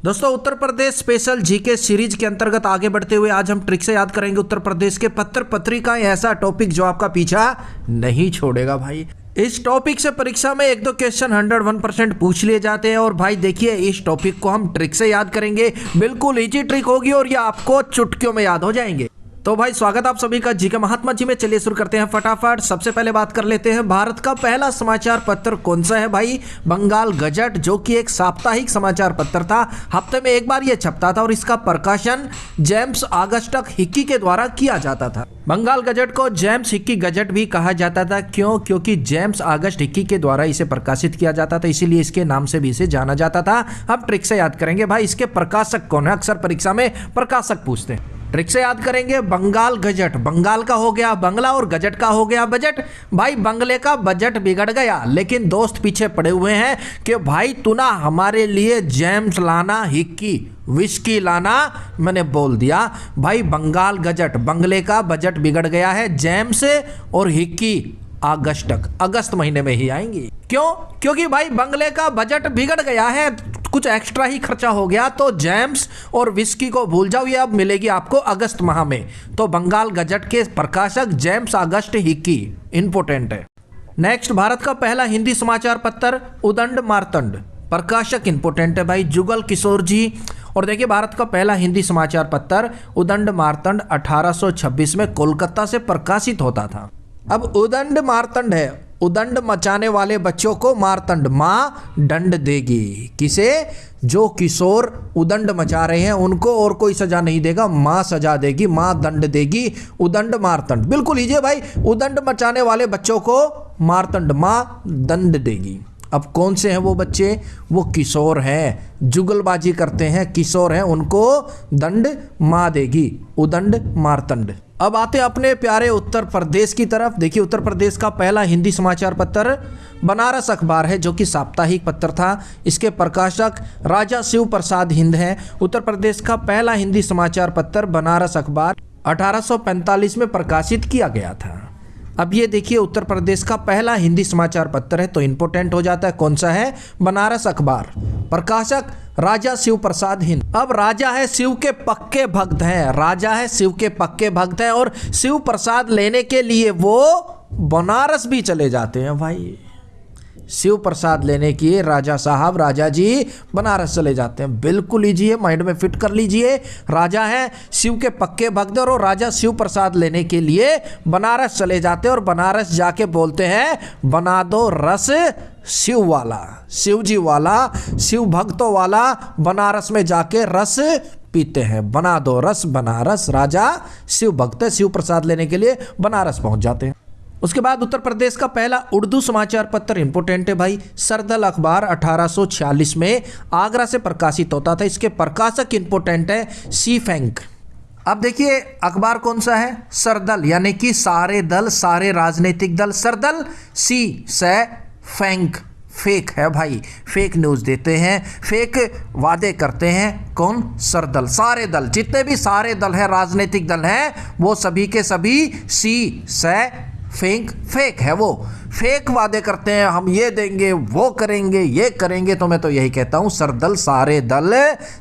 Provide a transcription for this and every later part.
दोस्तों Uttar Pradesh special GK series के अंतर्गत आगे बढ़ते हुए आज हम ट्रिक से याद करेंगे उत्तर प्रदेश के पत्र पत्रिका, ऐसा टॉपिक जो आपका पीछा नहीं छोड़ेगा भाई। इस टॉपिक से परीक्षा में एक दो क्वेश्चन 101% पूछ लिए जाते हैं और भाई देखिए इस टॉपिक को हम ट्रिक से याद करेंगे, बिल्कुल इजी ट्रिक होगी और ये आपको चुटकियों में याद हो जाएंगे। तो भाई स्वागत आप सभी का जीके महात्मा जी में। चलिए शुरू करते हैं फटाफट। सबसे पहले बात कर लेते हैं भारत का पहला समाचार पत्र कौन सा है भाई? बंगाल गजट, जो कि एक साप्ताहिक समाचार पत्र था, हफ्ते में एक बार यह छपता था और इसका प्रकाशन जेम्स ऑगस्टस हिक्की के द्वारा किया जाता था। बंगाल गजट को जेम्स हिक्की गजट भी कहा जाता था। क्यों? क्योंकि जेम्स ऑगस्टस हिक्की के द्वारा इसे प्रकाशित किया जाता था, इसीलिए इसके नाम से भी इसे जाना जाता था। अब ट्रिक से याद करेंगे भाई इसके प्रकाशक कौन है, अक्सर परीक्षा में प्रकाशक पूछते हैं। ट्रिक से याद करेंगे बंगाल गजट, बंगाल का हो गया बंगला और गजट का हो गया बजट। भाई बंगले का बजट बिगड़ गया, लेकिन दोस्त पीछे पड़े हुए हैं कि भाई तू ना हमारे लिए जेम्स लाना, हिक्की विस्की लाना। मैंने बोल दिया भाई बंगाल गजट, बंगले का बजट बिगड़ गया है, जेम्स और हिक्की अगस्त महीने में ही आएंगी। क्यों? क्योंकि भाई बंगले का बजट बिगड़ गया है, कुछ एक्स्ट्रा ही खर्चा हो गया, तो जेम्स और विस्की को भूल जाओ, ये अब मिलेगी आपको अगस्त माह में। तो बंगाल गजट के प्रकाशक जेम्स ऑगस्टस हिक्की इंपोर्टेंट है। नेक्स्ट, भारत का पहला हिंदी समाचार पत्र उदंड मार्तंड, प्रकाशक इंपोर्टेंट है भाई जुगल किशोर जी। और देखिए भारत का पहला हिंदी समाचार पत्र उदंड मार्तंड 1826 में कोलकाता से प्रकाशित होता था। अब उदंड मार्तंड है, उदंड मचाने वाले बच्चों को मारतंड, माँ दंड देगी। किसे? जो किशोर उदंड मचा रहे हैं उनको और कोई सजा नहीं देगा, माँ सजा देगी, माँ दंड देगी। उदंड मारतंड बिल्कुल लीजिए भाई, उदंड मचाने वाले बच्चों को मारतंड, माँ दंड देगी। अब कौन से हैं वो बच्चे? वो किशोर हैं, जुगलबाजी करते हैं, किशोर हैं, उनको दंड माँ देगी, उदंड मारतंड। अब आते अपने प्यारे उत्तर प्रदेश की तरफ। देखिए उत्तर प्रदेश का पहला हिंदी समाचार पत्र बनारस अखबार है, जो कि साप्ताहिक पत्र था। इसके प्रकाशक राजा शिव प्रसाद हिंद हैं। उत्तर प्रदेश का पहला हिंदी समाचार पत्र बनारस अखबार 1845 में प्रकाशित किया गया था। अब ये देखिए उत्तर प्रदेश का पहला हिंदी समाचार पत्र है, तो इंपोर्टेंट हो जाता है। कौन सा है? बनारस अखबार, प्रकाशक राजा शिव प्रसाद हिंद। अब राजा है शिव के पक्के भक्त हैं, राजा है शिव के पक्के भक्त हैं और शिव प्रसाद लेने के लिए वो बनारस भी चले जाते हैं भाई। शिव प्रसाद लेने के लिए राजा साहब, राजा जी बनारस चले जाते हैं। बिल्कुल लीजिए, माइंड में फिट कर लीजिए, राजा है शिव के पक्के भक्त और राजा शिव प्रसाद लेने के लिए बनारस चले जाते हैं और बनारस जाके बोलते हैं बना दो रस शिव वाला, शिव जी वाला, शिव भक्तों वाला। बनारस में जाके रस पीते हैं, बना दो रस बनारस। राजा शिव भक्त शिव प्रसाद लेने के लिए बनारस पहुंच जाते हैं। उसके बाद उत्तर प्रदेश का पहला उर्दू समाचार पत्र इंपोर्टेंट है भाई, सरदल अखबार 1846 में आगरा से प्रकाशित होता था। इसके प्रकाशक इंपोर्टेंट है सी फैंक। अब देखिए अखबार कौन सा है? सरदल, यानी कि सारे दल, सारे राजनीतिक दल। सरदल, सी से फैंक, फेक है भाई, फेक न्यूज़ देते हैं, फेक वादे करते हैं। कौन? सरदल, सारे दल, जितने भी सारे दल हैं, राजनीतिक दल हैं, वो सभी के सभी सी से फेक है, वो फेक वादे करते हैं, हम ये देंगे, वो करेंगे, ये करेंगे। तो मैं तो यही कहता हूं सरदल, सारे दल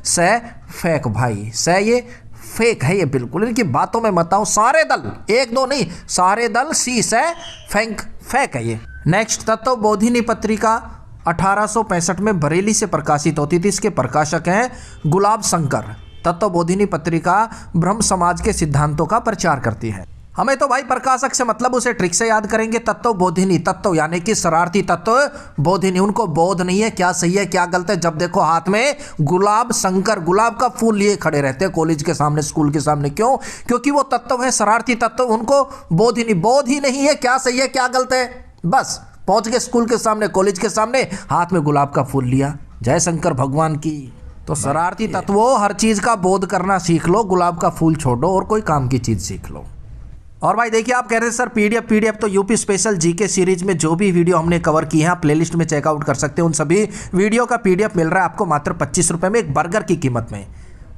से फेक भाई, से ये फेक है, ये बिल्कुल इनकी बातों में मत आओ। सारे दल, एक दो नहीं, सारे दल, सी से फेक है ये। नेक्स्ट, तत्वबोधिनी पत्रिका 1865 में बरेली से प्रकाशित होती थी। इसके प्रकाशक हैं गुलाब शंकर। तत्वबोधिनी पत्रिका ब्रह्म समाज के सिद्धांतों का प्रचार करती है। हमें तो भाई प्रकाशक से मतलब उसे ट्रिक से याद करेंगे। तत्व बोधिनी, तत्व यानी कि शरारती तत्व, बोधिनी उनको बोध नहीं है क्या सही है क्या गलत है। जब देखो हाथ में गुलाब शंकर, गुलाब का फूल लिए खड़े रहते हैं कॉलेज के सामने, स्कूल के सामने। क्यों? क्योंकि वो तत्व है शरारती तत्व, उनको बोधिनी, बोध ही नहीं है क्या सही है क्या गलत है। बस पहुंच गए स्कूल के सामने, कॉलेज के सामने, हाथ में गुलाब का फूल लिया, जय शंकर भगवान की। तो शरारती तत्वों, हर चीज का बोध करना सीख लो, गुलाब का फूल छोड़ो और कोई काम की चीज सीख लो। और भाई देखिए आप कह रहे हैं सर पीडीएफ तो यूपी स्पेशल जीके सीरीज में जो भी वीडियो हमने कवर की है आप प्लेलिस्ट में चेकआउट कर सकते हैं। उन सभी वीडियो का पीडीएफ मिल रहा है आपको मात्र 25 रुपये में, एक बर्गर की कीमत में।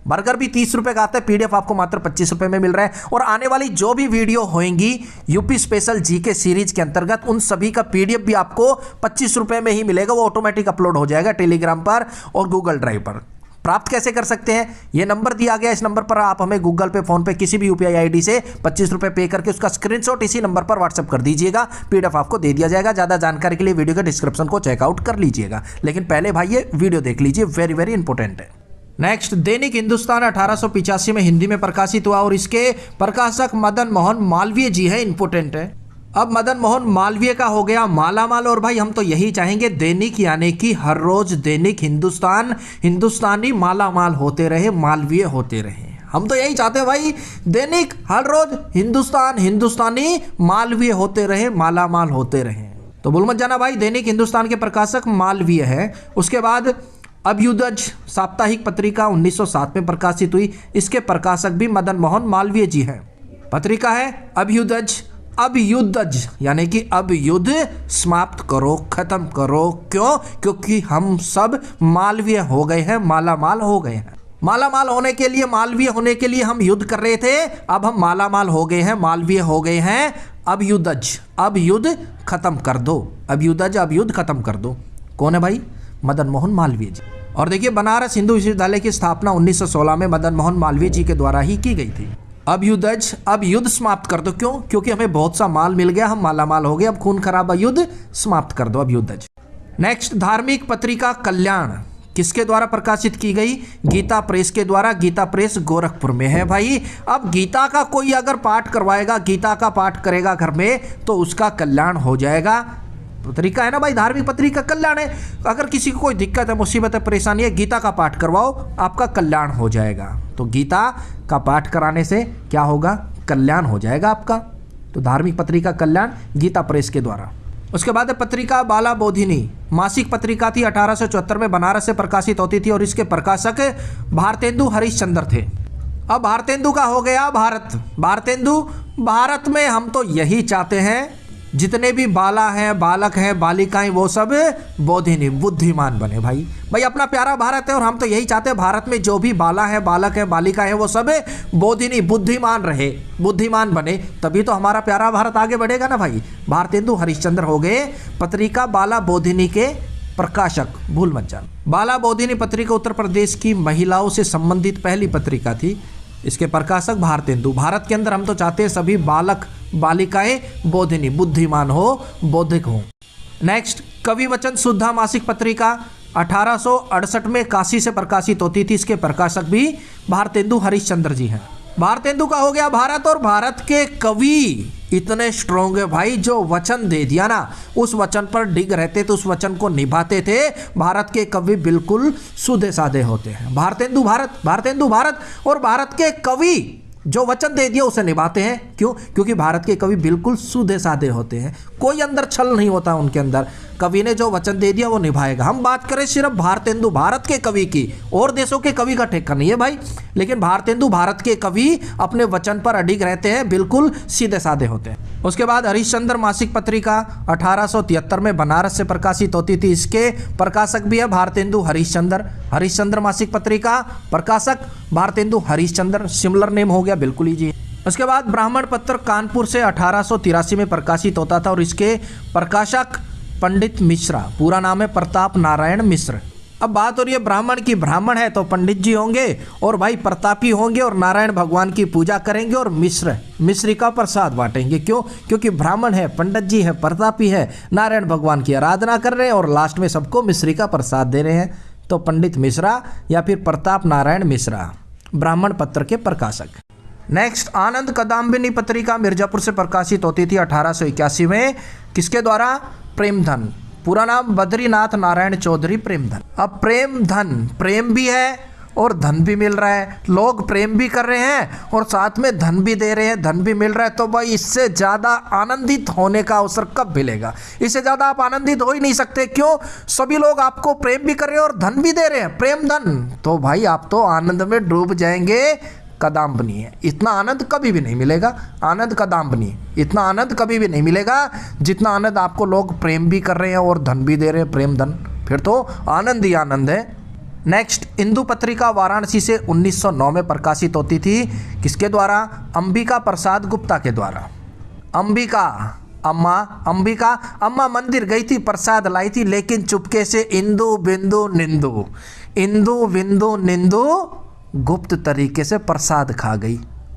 बर्गर भी 30 रुपये का आता है, पीडीएफ आपको मात्र 25 रुपये में मिल रहा है। और आने वाली जो भी वीडियो होंगी यूपी स्पेशल जीके सीरीज के अंतर्गत, उन सभी का पीडीएफ भी आपको 25 रुपये में ही मिलेगा। वो ऑटोमेटिक अपलोड हो जाएगा टेलीग्राम पर और गूगल ड्राइव पर। प्राप्त कैसे कर सकते हैं, ये नंबर दिया गया, इस नंबर पर आप हमें गूगल पे, फोन पे, किसी भी यूपीआई आईडी से 25 रुपए पे करके उसका स्क्रीनशॉट इसी नंबर पर व्हाट्सएप कर दीजिएगा। पीडीएफ आपको दे दिया जाएगा। ज्यादा जानकारी के लिए वीडियो के डिस्क्रिप्शन को चेकआउट कर लीजिएगा, लेकिन पहले भाई ये वीडियो देख लीजिए, वेरी वेरी इंपॉर्टेंट है। नेक्स्ट, दैनिक हिंदुस्तान 1885 में हिंदी में प्रकाशित हुआ और इसके प्रकाशक मदन मोहन मालवीय जी है, इंपॉर्टेंट है। अब मदन मोहन मालवीय का हो गया मालामाल, और भाई हम तो यही चाहेंगे दैनिक यानी कि हर रोज दैनिक हिंदुस्तान हिंदुस्तानी मालामाल होते रहे, मालवीय होते रहे। हम तो यही चाहते हैं भाई, दैनिक हर रोज हिंदुस्तान हिंदुस्तानी मालवीय होते रहे, मालामाल होते रहे। तो भूल मत जाना भाई, दैनिक हिंदुस्तान के प्रकाशक मालवीय है। उसके बाद अभ्युदय साप्ताहिक पत्रिका 1907 में प्रकाशित हुई, इसके प्रकाशक भी मदन मोहन मालवीय जी हैं। पत्रिका है अभ्युदय, अभ्युदय यानी कि अब युद्ध समाप्त करो, खत्म करो। क्यों? क्योंकि हम सब मालवीय हो गए हैं, मालामाल हो गए हैं। मालामाल होने के लिए, मालवीय होने के लिए हम युद्ध कर रहे थे, अब हम मालामाल हो गए हैं, मालवीय हो गए हैं। अभ्युदय, अब युद्ध खत्म कर दो, अभ्युदय अब युद्ध खत्म कर दो। कौन है भाई? मदन मोहन मालवीय जी। और देखिए, बनारस हिंदू विश्वविद्यालय की स्थापना 1916 में मदन मोहन मालवीय जी के द्वारा ही की गई थी। अभ्युदय, अब युद्ध समाप्त कर दो। क्यों? क्योंकि हमें बहुत सा माल मिल गया, हम मालामाल हो गए, अब खून खराबा युद्ध समाप्त कर दो, अभ्युदय। नेक्स्ट, धार्मिक पत्रिका कल्याण किसके द्वारा प्रकाशित की गई? गीता प्रेस के द्वारा। गीता प्रेस गोरखपुर में है भाई। अब गीता का कोई अगर पाठ करवाएगा, गीता का पाठ करेगा घर में, तो उसका कल्याण हो जाएगा। पत्रिका है ना भाई, धार्मिक पत्रिका कल्याण है। अगर किसी को कोई दिक्कत है, मुसीबत है, परेशानी है, गीता का पाठ करवाओ, आपका कल्याण हो जाएगा। तो गीता का पाठ कराने से क्या होगा? कल्याण हो जाएगा आपका। तो धार्मिक पत्रिका कल्याण गीता प्रेस के द्वारा। उसके बाद पत्रिका बाला बोधिनी, मासिक पत्रिका थी, 1874 में बनारस से प्रकाशित होती थी और इसके प्रकाशक भारतेंदु हरिश्चंद्र थे। अब भारतेंदु का हो गया भारत। भारतेंदु, भारत में हम तो यही चाहते हैं जितने भी बाला हैं, बालक हैं, बालिकाएं, वो सब बोधिनी, बुद्धिमान बने भाई। भाई अपना प्यारा भारत है और हम तो यही चाहते हैं भारत में जो भी बाला है, बालक है, बालिका है, वो सब बोधिनी, बुद्धिमान रहे, बुद्धिमान बने, तभी तो हमारा प्यारा भारत आगे बढ़ेगा ना भाई। भारतेंदु हरिश्चंद्र हो गए पत्रिका बाला बोधिनी के प्रकाशक, भूल मत जाना। बाला बोधिनी पत्रिका उत्तर प्रदेश की महिलाओं से संबंधित पहली पत्रिका थी। इसके प्रकाशक भारतेंदु। भारत के अंदर हम तो चाहते हैं सभी बालक बालिकाएं बोधिनी, बुद्धिमान हो, बौद्धिक हो। नेक्स्ट, कवि वचन शुद्धा मासिक पत्रिका 1868 में काशी से प्रकाशित होती थी। इसके प्रकाशक भी भारतेंदु हरिश्चंद्र जी हैं। भारतेंदु का हो गया भारत, और भारत के कवि इतने स्ट्रॉन्ग है भाई, जो वचन दे दिया ना, उस वचन पर डिग रहते थे, उस वचन को निभाते थे। भारत के कवि बिल्कुल सीधे साधे होते हैं। भारतेंदु भारत, भारतेंदु भारत, और भारत के कवि जो वचन दे दिया उसे निभाते हैं। क्यों? क्योंकि भारत के कवि बिल्कुल सीधे साधे होते हैं, कोई अंदर छल नहीं होता उनके अंदर। कवि ने जो वचन दे दिया वो निभाएगा। हम बात करें सिर्फ भारतेंदु भारत के कवि की, और देशों के कवि का ठेका नहीं है भाई, लेकिन भारतेंदु भारत के कवि अपने वचन पर अडिग रहते हैं, बिल्कुल सीधे साधे होते हैं। उसके बाद हरिश्चंद्र मासिक पत्रिका 1873 में बनारस से प्रकाशित होती थी। इसके प्रकाशक भी है भारतेंदु हरिश्चंद्र। हरिश्चंद्र मासिक पत्रिका, प्रकाशक भारतेंदु हरिश्चंद्र, सिमिलर नेम हो गया, बिल्कुल ही जी। उसके बाद ब्राह्मण पत्र कानपुर से 1883 में प्रकाशित होता था और इसके प्रकाशक पंडित मिश्रा, पूरा नाम है प्रताप नारायण मिश्र। अब बात हो रही है ब्राह्मण की, ब्राह्मण है तो पंडित जी होंगे और भाई प्रतापी होंगे और नारायण भगवान की पूजा करेंगे और मिश्री का प्रसाद बांटेंगे। क्यों? क्योंकि ब्राह्मण है, पंडित जी है, प्रतापी है, नारायण भगवान की आराधना कर रहे हैं और लास्ट में सबको मिश्री का प्रसाद दे रहे हैं। तो पंडित मिश्रा या फिर प्रताप नारायण मिश्रा, ब्राह्मण पत्र के प्रकाशक। नेक्स्ट, आनंद कदम्बिनी पत्रिका मिर्जापुर से प्रकाशित होती थी 1881 में। किसके द्वारा? प्रेमधन, पूरा नाम बद्रीनाथ नारायण चौधरी प्रेमधन। अब प्रेमधन, प्रेम भी है और धन भी मिल रहा है, लोग प्रेम भी कर रहे हैं और साथ में धन भी दे रहे हैं, धन भी मिल रहा है। तो भाई इससे ज़्यादा आनंदित होने का अवसर कब मिलेगा? इससे ज़्यादा आप आनंदित हो ही नहीं सकते। क्यों? सभी लोग आपको प्रेम भी कर रहे हैं और धन भी दे रहे हैं, प्रेम धन। तो भाई आप तो आनंद में डूब जाएंगे। कदम्बनी है, इतना आनंद कभी भी नहीं मिलेगा। आनंद कदम्बनी, इतना आनंद कभी भी नहीं मिलेगा जितना आनंद आपको लोग प्रेम भी कर रहे हैं और धन भी दे रहे हैं, प्रेम धन। फिर तो आनंद ही आनंद है। नेक्स्ट, इंदु पत्रिका वाराणसी से 1909 में प्रकाशित होती थी। किसके द्वारा? अंबिका प्रसाद गुप्ता के द्वारा। अंबिका अम्मा मंदिर गई थी, प्रसाद लाई थी, लेकिन चुपके से इंदु बिंदु निंदु, इंदु बिंदु निंदु गुप्त तरीके से प्रसाद खा गई।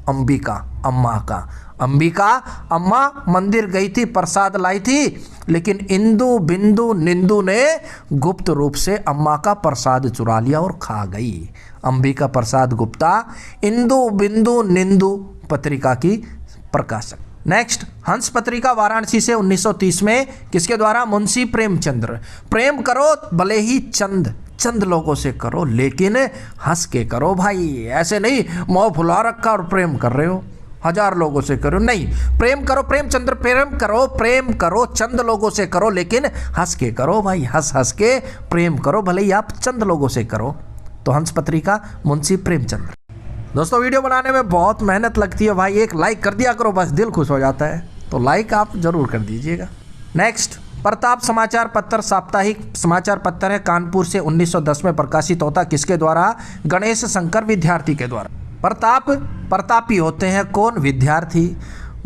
अंबिका अम्मा का, अंबिका अम्मा मंदिर गई थी, प्रसाद लाई थी, लेकिन इंदु बिंदु निंदु ने गुप्त रूप से अम्मा का प्रसाद चुरा लिया और खा गई। अंबिका प्रसाद गुप्ता, इंदु बिंदु निंदु पत्रिका की प्रकाशक। नेक्स्ट, हंस पत्रिका वाराणसी से 1930 में किसके द्वारा? मुंशी प्रेमचंद्र। प्रेम करो भले ही चंद लोगों से करो, लेकिन हंस के करो भाई, ऐसे नहीं मुंह फुला रखा और प्रेम कर रहे हो, 1000 लोगों से करो, नहीं। प्रेम करो प्रेमचंद्र, प्रेम करो चंद लोगों से करो, लेकिन हंस के करो भाई, हंस के प्रेम करो, भले ही आप चंद लोगों से करो। तो हंस पत्रिका मुंशी प्रेमचंद्र। दोस्तों वीडियो बनाने में बहुत मेहनत लगती है भाई, एक लाइक कर दिया करो, बस दिल खुश हो जाता है, तो लाइक आप जरूर कर दीजिएगा। नेक्स्ट, प्रताप समाचार पत्र साप्ताहिक समाचार पत्र है, कानपुर से 1910 में प्रकाशित होता, किसके द्वारा? गणेश शंकर विद्यार्थी के द्वारा। प्रतापी होते हैं कौन? विद्यार्थी।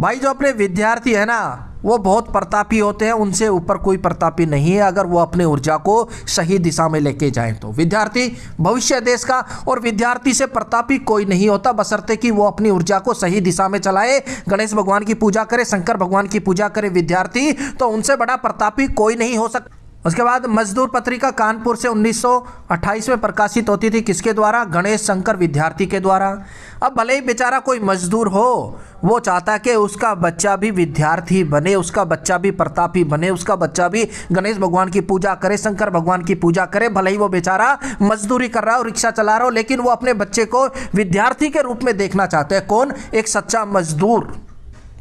भाई जो अपने विद्यार्थी है ना वो बहुत प्रतापी होते हैं, उनसे ऊपर कोई प्रतापी नहीं है अगर वो अपने ऊर्जा को सही दिशा में लेके जाएं तो। विद्यार्थी भविष्य देश का, और विद्यार्थी से प्रतापी कोई नहीं होता बशर्ते कि वो अपनी ऊर्जा को सही दिशा में चलाए, गणेश भगवान की पूजा करे, शंकर भगवान की पूजा करे विद्यार्थी, तो उनसे बड़ा प्रतापी कोई नहीं हो सकता। उसके बाद मजदूर पत्रिका कानपुर से 1928 में प्रकाशित होती थी, किसके द्वारा? गणेश शंकर विद्यार्थी के द्वारा। अब भले ही बेचारा कोई मजदूर हो, वो चाहता कि उसका बच्चा भी विद्यार्थी बने, उसका बच्चा भी प्रतापी बने, उसका बच्चा भी गणेश भगवान की पूजा करे, शंकर भगवान की पूजा करे, भले ही वो बेचारा मजदूरी कर रहा हो, रिक्शा चला रहा हो, लेकिन वो अपने बच्चे को विद्यार्थी के रूप में देखना चाहते हैं। कौन? एक सच्चा मजदूर।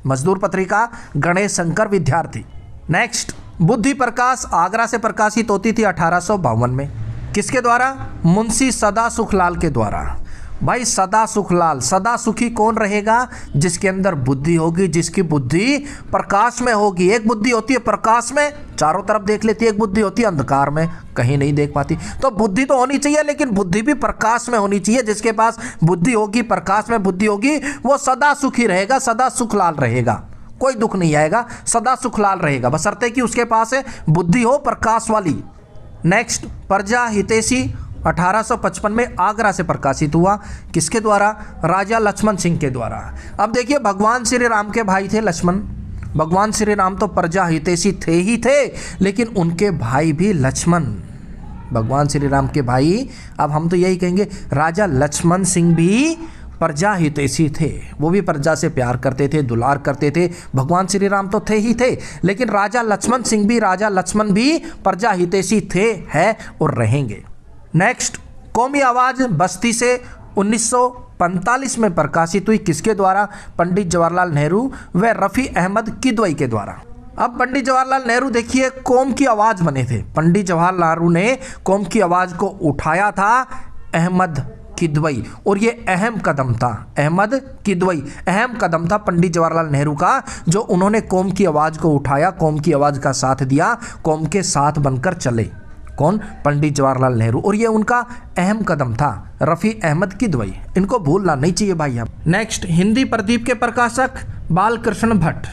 मजदूर पत्रिका गणेश शंकर विद्यार्थी। नेक्स्ट, बुद्धि प्रकाश आगरा से प्रकाशित होती थी 1852 में, किसके द्वारा? मुंशी सदा सुखलाल के द्वारा। भाई सदा सुखलाल, सदा सुखी कौन रहेगा? जिसके अंदर बुद्धि होगी, जिसकी बुद्धि प्रकाश में होगी। एक बुद्धि होती है प्रकाश में, चारों तरफ देख लेती है, एक बुद्धि होती है अंधकार में, कहीं नहीं देख पाती। तो बुद्धि तो होनी चाहिए, लेकिन बुद्धि भी प्रकाश में होनी चाहिए। जिसके पास बुद्धि होगी, प्रकाश में बुद्धि होगी, वो सदा सुखी रहेगा, सदा सुखलाल रहेगा, कोई दुख नहीं आएगा, सदा सुखलाल रहेगा, बशर्ते कि उसके पास बुद्धि हो प्रकाश वाली। नेक्स्ट, प्रजा हितैषी 1855 में आगरा से प्रकाशित हुआ, किसके द्वारा? राजा लक्ष्मण सिंह के द्वारा। अब देखिए, भगवान श्री राम के भाई थे लक्ष्मण। भगवान श्री राम तो प्रजा हितैषी थे ही थे, लेकिन उनके भाई भी लक्ष्मण, भगवान श्री राम के भाई, अब हम तो यही कहेंगे राजा लक्ष्मण सिंह भी प्रजा हितैषी थे। वो भी प्रजा से प्यार करते थे, दुलार करते थे। भगवान श्री राम तो थे ही थे, लेकिन राजा लक्ष्मण सिंह भी, राजा लक्ष्मण भी प्रजा हितैषी थे, है और रहेंगे। नेक्स्ट, कौमी आवाज बस्ती से 1945 में प्रकाशित हुई, किसके द्वारा? पंडित जवाहरलाल नेहरू व रफ़ी अहमद किदवई के द्वारा। अब पंडित जवाहरलाल नेहरू देखिए कौम की आवाज़ बने थे। पंडित जवाहरलाल नेहरू ने कौम की आवाज़ को उठाया था अहमद किदवई, और ये अहम कदम था। अहमद किदवई अहम कदम था पंडित जवाहरलाल नेहरू का, जो उन्होंने कौम की आवाज़ को उठाया, कौम की आवाज़ का साथ दिया, कौम के साथ बनकर चले। कौन? पंडित जवाहरलाल नेहरू, और ये उनका अहम कदम था। रफ़ी अहमद किदवई, इनको भूलना नहीं चाहिए भाई हम। नेक्स्ट, हिंदी प्रदीप के प्रकाशक बालकृष्ण भट्ट।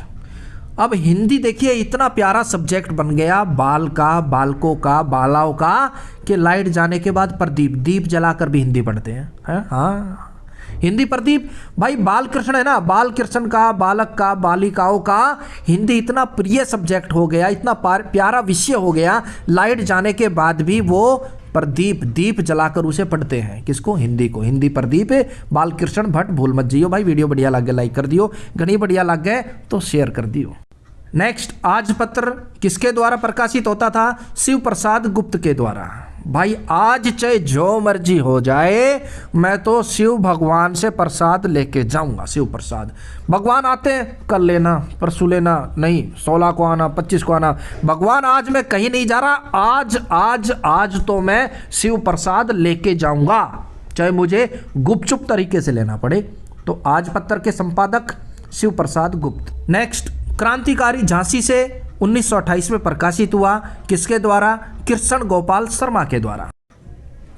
अब हिंदी देखिए इतना प्यारा सब्जेक्ट बन गया, बाल का, बालकों का, बालाओं का, कि लाइट जाने के बाद प्रदीप, दीप जलाकर भी हिंदी पढ़ते हैं। हाँ, हिंदी प्रदीप भाई, बालकृष्ण है ना, बालकृष्ण का, बालक का, बालिकाओं का हिंदी इतना प्रिय सब्जेक्ट हो गया, इतना प्यारा विषय हो गया, लाइट जाने के बाद भी वो प्रदीप, दीप जलाकर उसे पढ़ते हैं। किसको? हिंदी को। हिंदी प्रदीप बालकृष्ण भट्ट, भूल मत जाइयो भाई। वीडियो बढ़िया लग गया लाइक कर दियो, घनी बढ़िया लग गए तो शेयर कर दियो। नेक्स्ट, आज पत्र किसके द्वारा प्रकाशित होता था? शिव प्रसाद गुप्त के द्वारा। भाई आज चाहे जो मर्जी हो जाए, मैं तो शिव भगवान से प्रसाद लेके जाऊंगा। शिव प्रसाद, भगवान आते हैं कल लेना, परसों लेना, नहीं 16 को आना, 25 को आना। भगवान आज मैं कहीं नहीं जा रहा, आज आज आज तो मैं शिव प्रसाद लेके जाऊंगा, चाहे मुझे गुपचुप तरीके से लेना पड़े। तो आज पत्र के संपादक शिव प्रसाद गुप्त। नेक्स्ट, क्रांतिकारी झांसी से 1928 में प्रकाशित हुआ, किसके द्वारा? कृष्ण गोपाल शर्मा के द्वारा।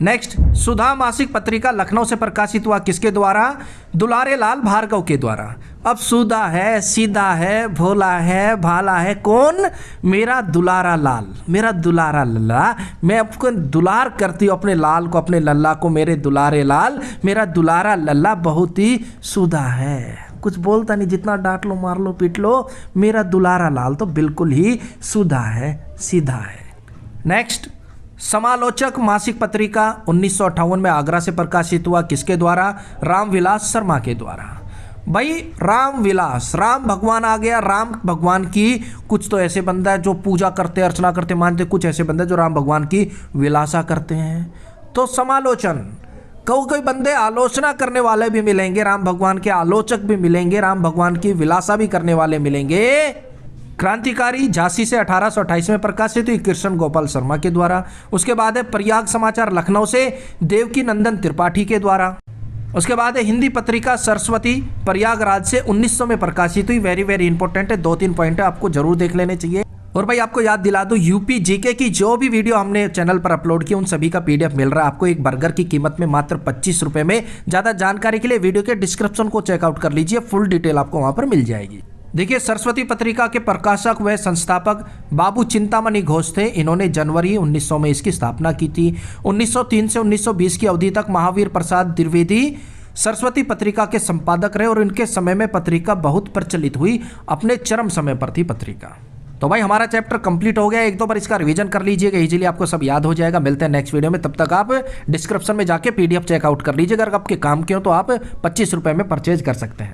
नेक्स्ट, सुधा मासिक पत्रिका लखनऊ से प्रकाशित हुआ किसके द्वारा? दुलारे लाल भार्गव के द्वारा। अब सुधा है, सीधा है, भोला है, भाला है, कौन? मेरा दुलारा लाल, मेरा दुलारा लल्ला। मैं आपको दुलार करती हूँ अपने लाल को, अपने लल्ला को, मेरे दुलारे लाल। मेरा दुलारा लल्ला बहुत ही सुधा है, कुछ बोलता नहीं, जितना डांट लो, मार लो, पीट लो, मेरा दुलारा लाल तो बिल्कुल ही सुधा है, सीधा है। नेक्स्ट, समालोचक मासिक पत्रिका 1958 में आगरा से प्रकाशित हुआ किसके द्वारा? रामविलास शर्मा के द्वारा। भाई रामविलास, राम भगवान आ गया। राम भगवान की कुछ तो ऐसे बंदा है जो पूजा करते, अर्चना करते, मानते, कुछ ऐसे बंदे जो राम भगवान की विलासा करते हैं। तो समालोचन, कोई बंदे आलोचना करने वाले भी मिलेंगे, राम भगवान के आलोचक भी मिलेंगे, राम भगवान की विलासा भी करने वाले मिलेंगे। क्रांतिकारी झांसी से 1828 में प्रकाशित हुई कृष्ण गोपाल शर्मा के द्वारा। उसके बाद है प्रयाग समाचार लखनऊ से देवकी नंदन त्रिपाठी के द्वारा। उसके बाद है हिंदी पत्रिका सरस्वती प्रयागराज से 1900 में प्रकाशित हुई। वेरी वेरी इंपॉर्टेंट है, 2-3 पॉइंट है, आपको जरूर देख लेने चाहिए। और भाई आपको याद दिला दूं, यूपी जीके की जो भी वीडियो हमने चैनल पर अपलोड की उन सभी का पीडीएफ मिल रहा है आपको एक बर्गर की कीमत में मात्र 25 रुपए में। ज्यादा जानकारी के लिए वीडियो के डिस्क्रिप्शन को चेकआउट कर लीजिए, फुल डिटेल आपको वहां पर मिल जाएगी। देखिए, सरस्वती पत्रिका के प्रकाशक व संस्थापक बाबू चिंतामणि घोष थे। इन्होंने जनवरी 1900 में इसकी स्थापना की थी। 1903 से 1920 की अवधि तक महावीर प्रसाद द्विवेदी सरस्वती पत्रिका के संपादक रहे और इनके समय में पत्रिका बहुत प्रचलित हुई, अपने चरम समय पर थी पत्रिका। तो भाई हमारा चैप्टर कंप्लीट हो गया, 1-2 बार इसका रिवीजन कर लीजिएगा, इजीली आपको सब याद हो जाएगा। मिलते हैं नेक्स्ट वीडियो में, तब तक आप डिस्क्रिप्शन में जाके पीडीएफ चेकआउट कर लीजिए। अगर आपके काम के हो तो आप 25 रुपए में परचेज कर सकते हैं।